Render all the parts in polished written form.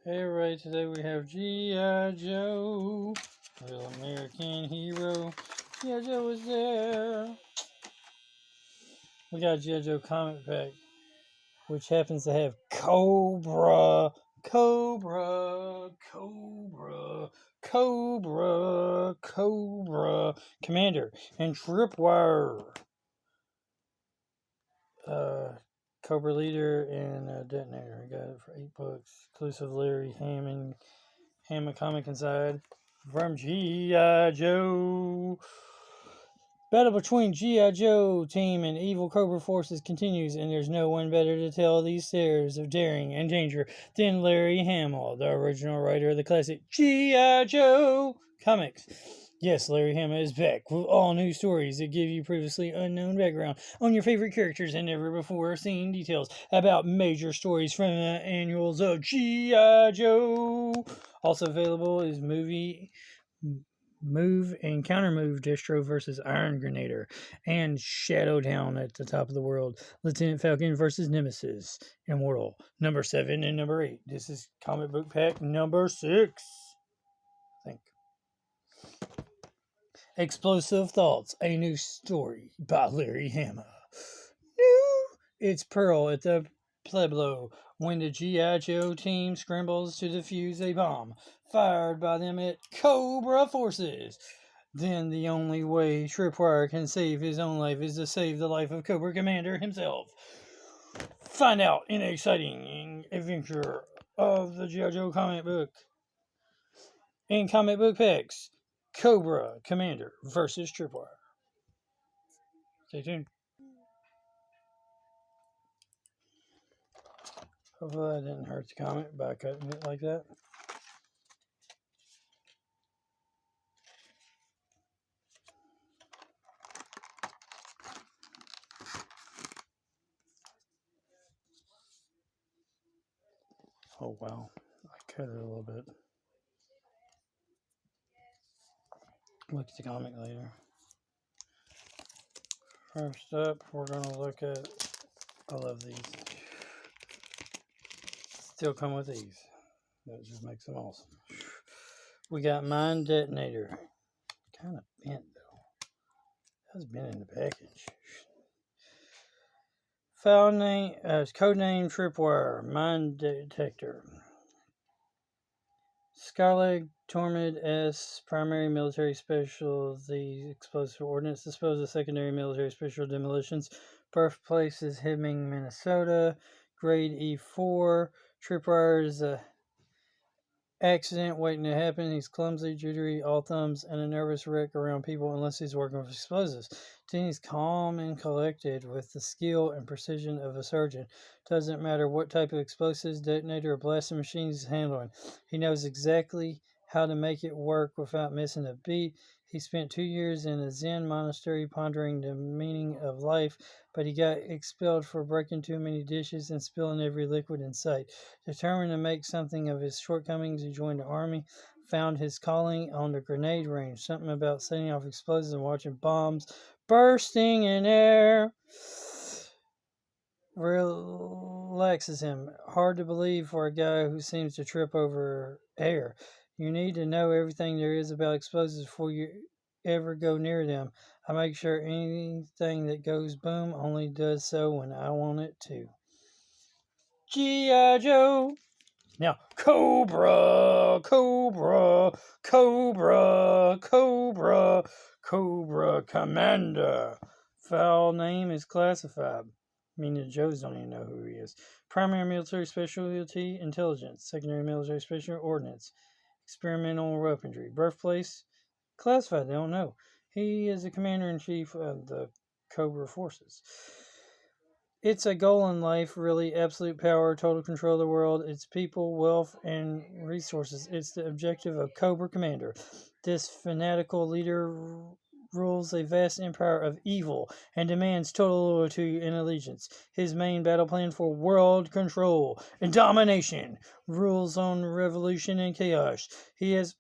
Hey everybody, today we have G.I.Joe, real American hero. G.I. Joe is there. We got a G.I. Joe comic pack, which happens to have Cobra Commander, and Tripwire. Cobra Leader and Detonator. I got it for $8. Exclusive Larry Hammond comic inside from G.I. Joe. Battle between G.I. Joe team and evil Cobra forces continues, and there's no one better to tell these tales of daring and danger than Larry Hamill, the original writer of the classic G.I. Joe comics. Yes, Larry Hamill is back with all new stories that give you previously unknown background on your favorite characters and never before seen details about major stories from the annuals of G.I. Joe. Also available is Move and Counter Move Distro versus Iron Grenader, and Shadowdown at the top of the world. Lieutenant Falcon versus Nemesis, Immortal, number 7 and number 8. This is comic book pack number 6. I think. Explosive Thoughts, a new story by Larry Hamill. It's Pearl at the Pueblo when the G.I. Joe team scrambles to defuse a bomb fired by them at Cobra forces. Then the only way Tripwire can save his own life is to save the life of Cobra Commander himself. Find out in an exciting adventure of the G.I. Joe comic book. In comic book packs, Cobra Commander versus Tripwire. Stay tuned. Hopefully I didn't hurt the comic by cutting it like that. Oh wow, I cut it a little bit. Look at the comic later. First up, we're going to look at, I love these. Still come with these. That just makes them awesome. We got Mine Detonator. Kind of bent though. That's been in the package. File name, codename Tripwire, Mine Detector. Scarlet Tormid S, primary military specialty explosive ordnance, dispose of secondary military special demolitions. Birthplace is Hibbing, Minnesota. Grade E4. Tripwire is a accident waiting to happen. He's clumsy, jittery, all thumbs, and a nervous wreck around people unless he's working with explosives. Then he's calm and collected with the skill and precision of a surgeon. Doesn't matter what type of explosives, detonator, or blasting machine he's handling. He knows exactly how to make it work without missing a beat. He spent 2 years in a Zen monastery pondering the meaning of life, but he got expelled for breaking too many dishes and spilling every liquid in sight. Determined to make something of his shortcomings, he joined the army, found his calling on the grenade range. Something about setting off explosives and watching bombs bursting in air relaxes him. Hard to believe for a guy who seems to trip over air. You need to know everything there is about explosives before you ever go near them. I make sure anything that goes boom only does so when I want it to. G.I. Joe. Now, Cobra Commander. File name is classified, meaning the Joes don't even know who he is. Primary military specialty, intelligence. Secondary military special, ordnance. Experimental weaponry. Birthplace, classified, they don't know. He is the commander-in-chief of the Cobra forces. It's a goal in life, really. Absolute power, total control of the world, its people, wealth, and resources. It's the objective of Cobra Commander. This fanatical leader rules a vast empire of evil and demands total loyalty and allegiance. His main battle plan for world control and domination rules on revolution and chaos. He has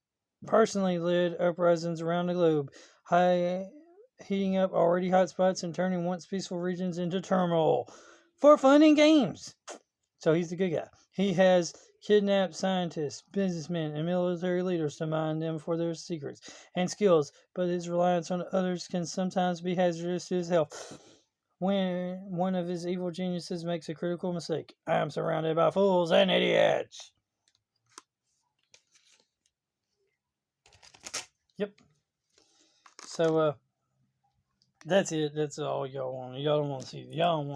personally led uprisings around the globe, heating up already hot spots and turning once peaceful regions into turmoil for fun and games. So he's the good guy. He has kidnapped scientists, businessmen, and military leaders to mine them for their secrets and skills, but his reliance on others can sometimes be hazardous to his health. When one of his evil geniuses makes a critical mistake, I am surrounded by fools and idiots. Yep. So, that's it. That's all y'all want. Y'all don't want to see. Y'all don't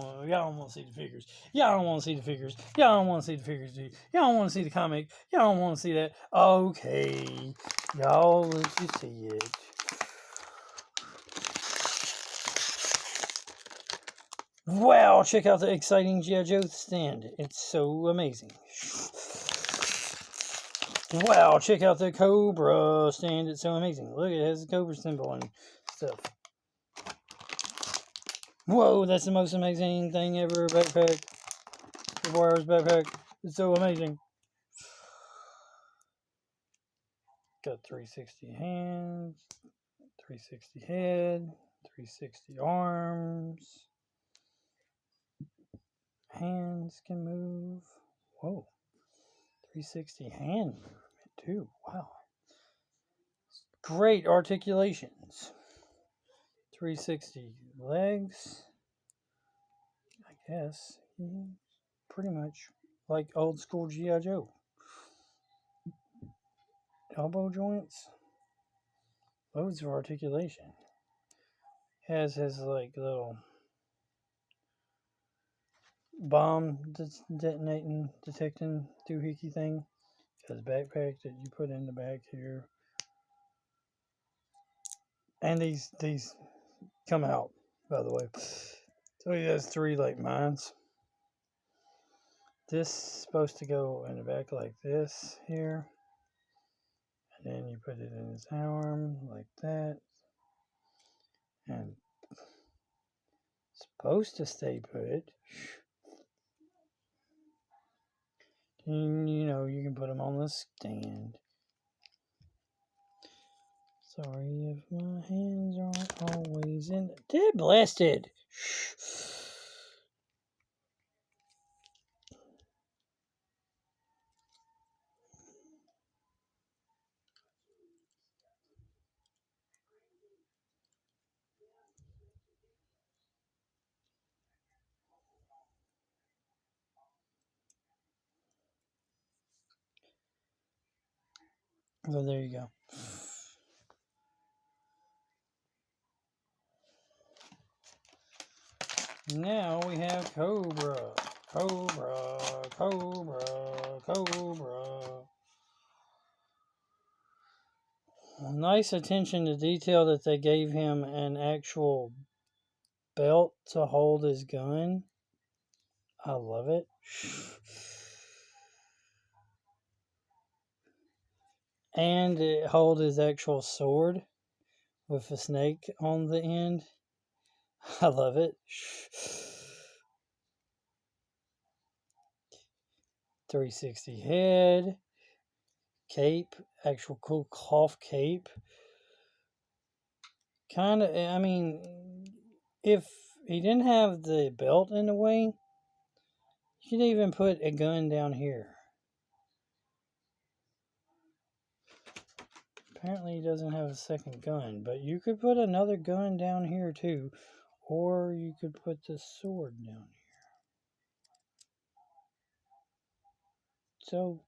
want to see the figures. Y'all don't want to see the figures. Y'all don't want to see the figures. Do you? Y'all don't want to see the comic. Y'all don't want to see that. Okay, y'all let you see it. Wow! Check out the exciting G.I. Joe stand. It's so amazing. Wow! Check out the Cobra stand. It's so amazing. Look, it has the Cobra symbol and stuff. Whoa, that's the most amazing thing ever. Backpack. The Warriors backpack. It's so amazing. Got 360 hands, 360 head, 360 arms. Hands can move. Whoa. 360 hand movement too. Wow. Great articulations. 360 legs. I guess. Pretty much like old school G.I. Joe. Elbow joints. Loads of articulation. Has his like little bomb detonating, detecting doohickey thing. Got his backpack that you put in the back here. And these come out, by the way. So he has 3 like mines. This is supposed to go in the back like this here. And then you put it in his arm like that. And it's supposed to stay put. And you can put them on the stand. Sorry if my hands aren't always in. They're blasted. So there you go. Now we have Cobra. Cobra. Cobra. Cobra. Nice attention to detail that they gave him an actual belt to hold his gun. I love it. And it hold his actual sword with a snake on the end. I love it. 360 head. Cape. Actual cool cloth cape. Kind of, I mean, if he didn't have the belt in the way, you could even put a gun down here. Apparently he doesn't have a second gun, but you could put another gun down here too, or you could put the sword down here. So,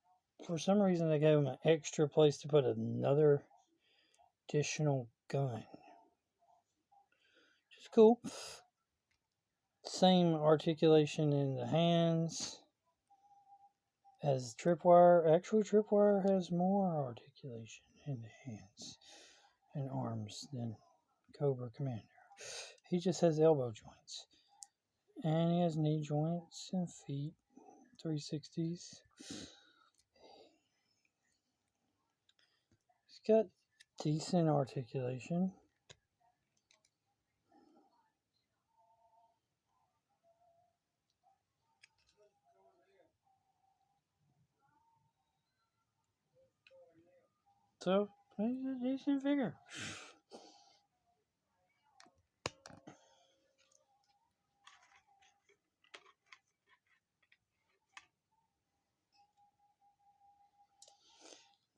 for some reason they gave him an extra place to put another additional gun. Which is cool. Same articulation in the hands as Tripwire. Actually, Tripwire has more articulation in the hands and arms than Cobra Commander. He just has elbow joints. And he has knee joints and feet. 360s. He's got decent articulation. So, he's a decent figure.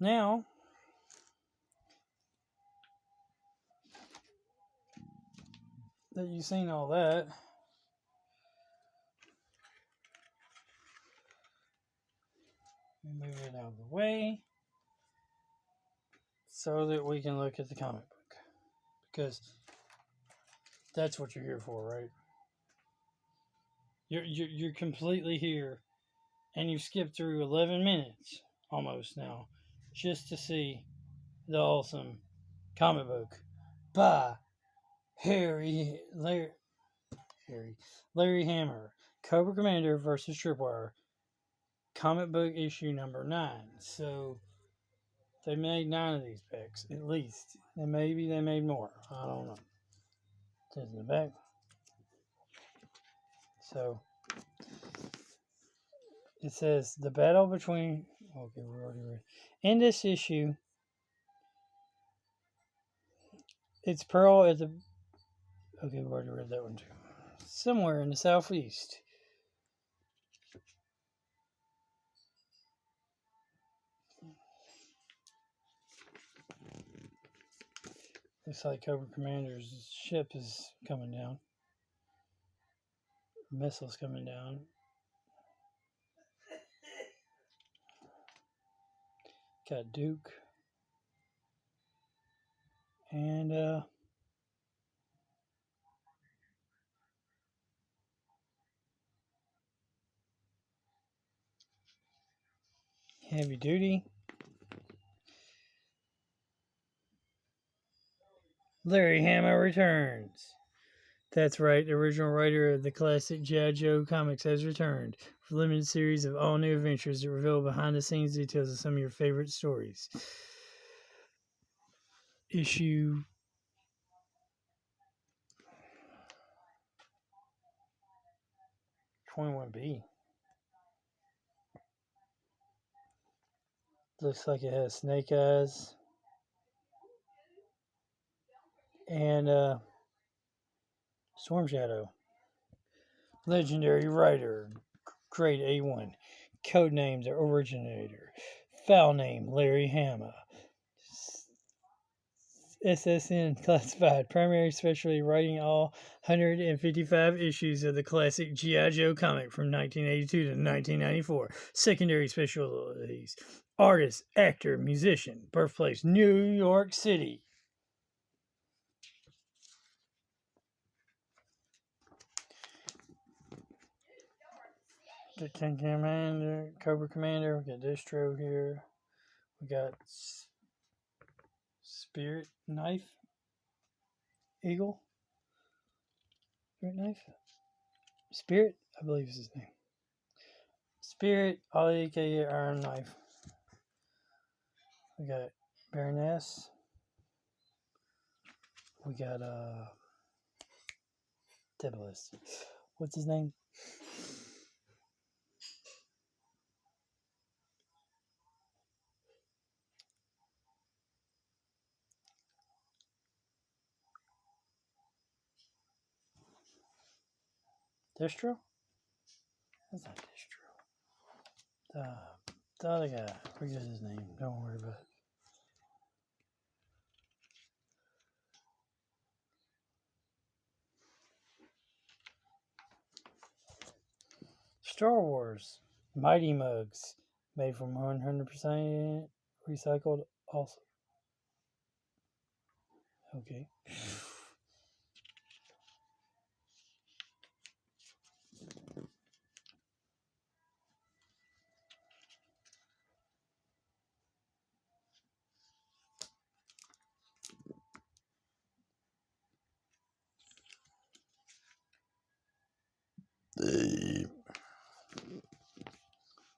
Now, that you've seen all that, move it out of the way so that we can look at the comic book. Because that's what you're here for, right? You're completely here, and you skipped through 11 minutes almost now just to see the awesome comic book by Larry Hammer, Cobra Commander versus Tripwire, comic book issue number 9. So they made 9 of these packs at least, and maybe they made more. I don't know. It's in the back. So it says the battle between. Okay, we're already ready. In this issue, it's Pearl at the. Okay, we've already read that one too. Somewhere in the southeast. Looks like Cobra Commander's ship is coming down. Missiles coming down. Got Duke. And Heavy Duty. Larry Hama returns. That's right, the original writer of the classic G.I.Joe comics has returned with a limited series of all new adventures that reveal behind the scenes details of some of your favorite stories. Issue 21B. Looks like it has Snake Eyes and Storm Shadow. Legendary writer, grade A1. Codenames are Originator. File name, Larry Hama. SSN classified. Primary specialty writing all 155 issues of the classic G.I. Joe comic from 1982 to 1994. Secondary specialties. Artist, actor, musician. Birthplace, New York City. The King Commander, Cobra Commander. We got Distro here. We got Spirit Knife. Eagle. Spirit Knife. Spirit, I believe is his name. Spirit, aka Iron Knife. We got Baroness. We got Tibulus. What's his name? Distro? That's not Distro. The other guy. Forget his name. Don't worry about it. Star Wars. Mighty Mugs. Made from 100% recycled also. Okay.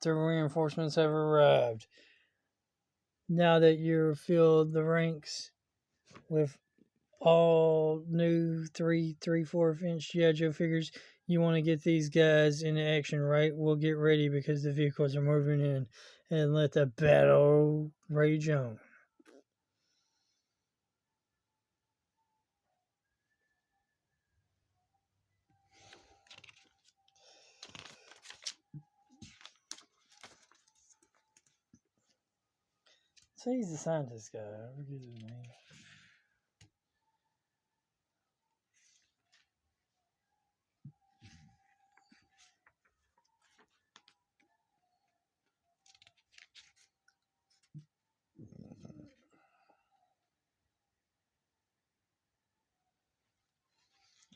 The reinforcements have arrived. Now that you've filled the ranks with all new 3/4 inch G.I. Joe figures, you want to get these guys into action, right? We'll get ready because the vehicles are moving in and let the battle rage on. Say he's the scientist guy. I forget his name.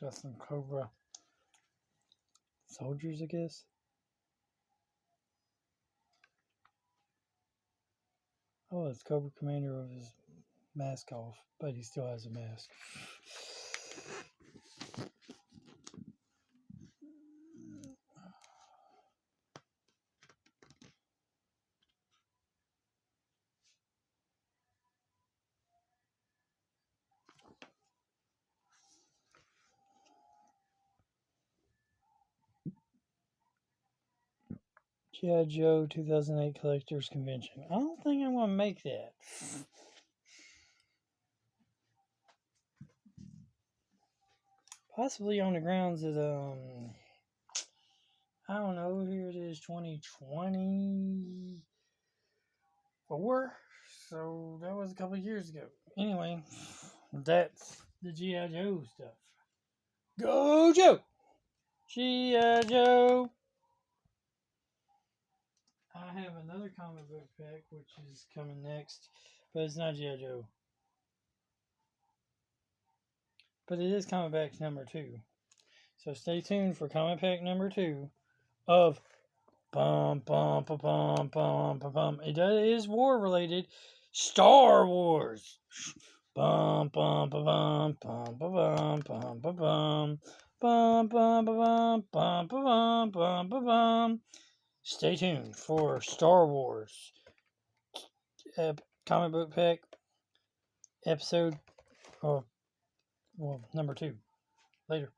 Got some Cobra soldiers, I guess. Oh, it's Cobra Commander with his mask off, but he still has a mask. G.I.Joe 2008 Collectors Convention. I don't think I'm going to make that. Possibly on the grounds that, I don't know, here it is 2024. So that was a couple years ago. Anyway, that's the G.I. Joe stuff. Go Joe! G.I. Joe! I have another comic book pack which is coming next, but it's not G.I. Joe. But it is comic pack number 2. So stay tuned for comic pack number 2 of Bum Bum Bum Bum Bum Bum Bum. It is war related. Star Wars. Bum Bum Bum Bum Bum Bum Bum Bum Bum Bum Bum Bum Bum Bum Bum Bum Bum. Stay tuned for Star Wars comic book pack episode, number 2. Later.